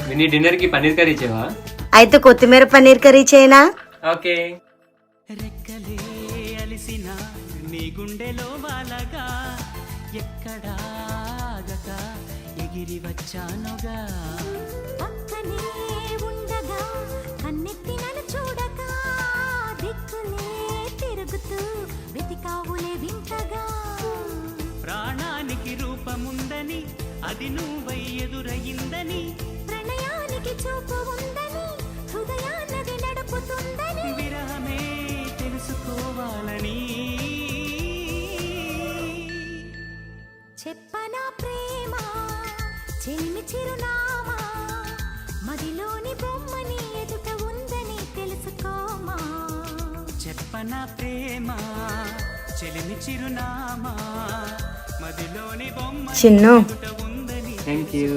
విని డిన్నర్ కి పన్నీర్ కర్రీ చేయవా? అయితే కొత్తిమీర పన్నీర్ కర్రీ చేయనా? ఓకే. రెక్కలే అలిసిన నీ గుండెలో వాలగా ఎక్కడాగక ఎగిరి వచ్చానుగా పక్కనే ఉండగా కన్నెత్తి నన్ను చూడక దిక్కులే తిరుగుతూ వెతికావులే వింతగా ప్రాణానికి రూపముందని అది నువ్వై ఎదురయిందని ప్రణయానికి చూపు ఉందని హృదయాన్నది నడుపుతుందని విరహమే తెలుసుకోవాలని చెప్పనా ప్రేమ చెలిమి చిరునామా మదిలోని బొమ్మని ఎదుట ఉందని తెలుసుకోమా చెప్పనా ప్రేమ చెలిమి చిరునామా మదిలోని బొమ్మ చిన్ను ఉందని థ్యాంక్ యూ.